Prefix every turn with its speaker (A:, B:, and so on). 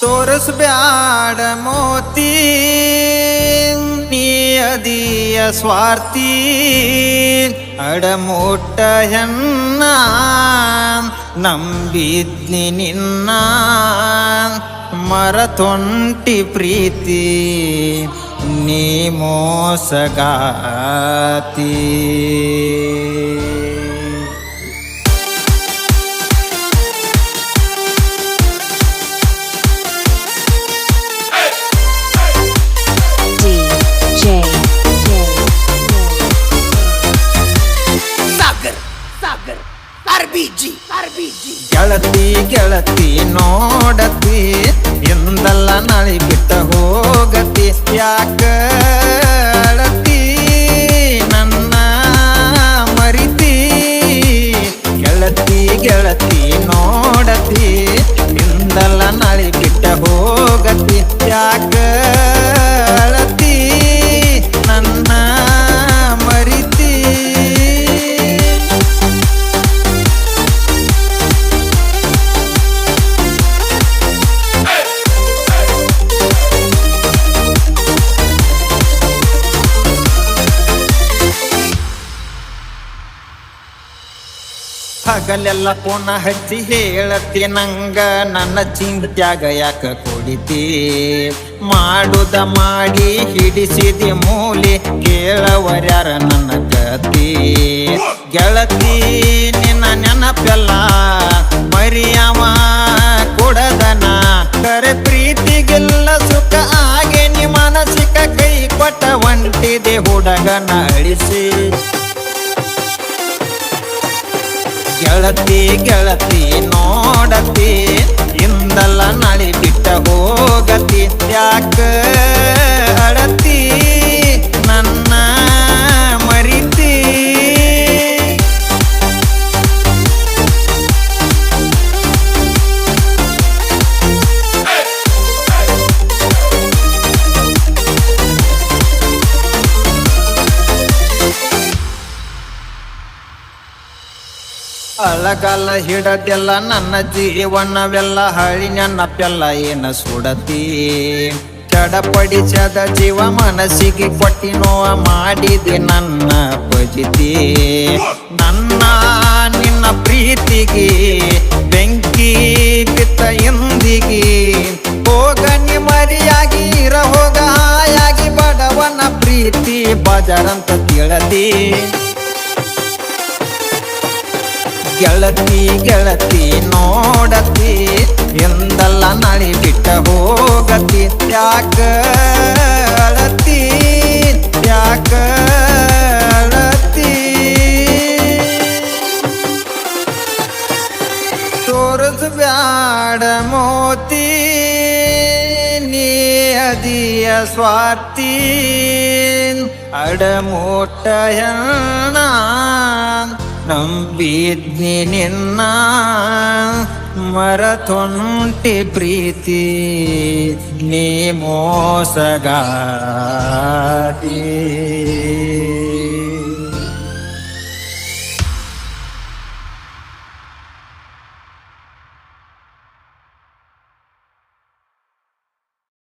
A: ತೋರಿಸ್ಬ್ಯಾಡ ಮೋತಿ ನೀ ಅದಿಯ ಸ್ವಾರ್ಥಿ ಅಡಮೋಟ ಹೆಣ್ಣ ನಂಬಿದ್ನಿ ನಿನ್ನ ಮರತೊಂಟಿ ಪ್ರೀತಿ ನೀ ಮೋಸಗಾತಿ ಗೆಳತಿ ಗೆಳತಿ ನೋಡತಿ ಎಂದಲ್ಲ ನಾಳೆ ಬಿಟ್ಟ ಹೋಗತಿ ಯಾಕ ಅಳತಿ ನನ್ನ ಮರಿತಿ ಗೆಳತಿ ಗೆಳತಿ ನೋಡತಿ ಎಂದಲ್ಲ ನಾಳೆ ಬಿಟ್ಟ ಹೋಗತಿ ಯಾಕ ಅಳತಿ ನನ್ನ ಮರಿತಿ ಹಗಲೆಲ್ಲ ಪುನ ಹಚ್ಚಿ ಹೇಳತಿ ನಂಗ ನನ್ನ ಚಿಂತ್ಯಾಗ ಯಾಕ ಕೊಡಿತಿ ಮಾಡುದ ಮಾಡಿ ಹಿಡಿಸಿದಿ ಮೂಲಿ ಕೇಳವರ್ಯಾರ ನನ್ನ ಗತಿ ಗೆಳತಿ ನಿನ್ನ ನೆನಪೆಲ್ಲ ಮರಿಯವ ಕೊಡದನ ಕರೆ ಪ್ರೀತಿಗೆಲ್ಲ ಸುಖ ಹಾಗೆ ನಿ ಮನಸಿಕ ಕೈ ಕೊಟ್ಟ ಹೊಂಟಿದೆ ಹುಡುಗನ ಅಳಿಸಿ ಗೆಳತಿ ಗೆಳತಿ ನೋಡತಿ ಇಂದಲ್ಲ ನಾಳೆ ಬಿಟ್ಟ ಹೋಗತಿ ಯಾಕ ಅಳತಿ ನನ್ನ ಮರಿತಿ ಅಳಗಲ್ಲ ಹಿಡದೆಲ್ಲ ನನ್ನ ಜೀವನವೆಲ್ಲ ಹಳಿ ನೆನಪೆಲ್ಲ ಏನ ಸುಡತಿ ಚಡಪಡಿಸದ ಜೀವ ಮನಸ್ಸಿಗೆ ಕೊಟ್ಟಿ ನೋವ ಮಾಡಿದೆ ನನ್ನ ಭಜಿತಿ ನನ್ನ ನಿನ್ನ ಪ್ರೀತಿಗೆ ಬೆಂಕಿ ಬಿತ್ತ ಎಂದಿಗೆ ಹೋಗ ನಿಮರಿಯಾಗಿ ಇರ ಹೋಗ ಹಾಯಾಗಿ ಬಡವನ ಪ್ರೀತಿ ಬಜಾರಂತ ತಿಳತಿ ಗೆಳತಿ ಗೆಳತಿ ನೋಡತಿ ಎಂದಲ್ಲ ನಾಳೆ ಬಿಟ್ಟ ಹೋಗತಿ ಯಾಕ ಅಳತಿ ಯಾಕ ಅಳತಿ ತೋರಿಸ್ಬ್ಯಾಡ ಮೋತಿ ನೀ ಅದಿಯ ಸ್ವಾರ್ಥಿ ಅಡಮೋಟ ಹೆಣ್ಣ ನಂಬಿದ್ನಿ ನಿನ್ನ ಮರತೊಂಟಿ ಪ್ರೀತಿ ನೀ ಮೋಸಗಾತಿ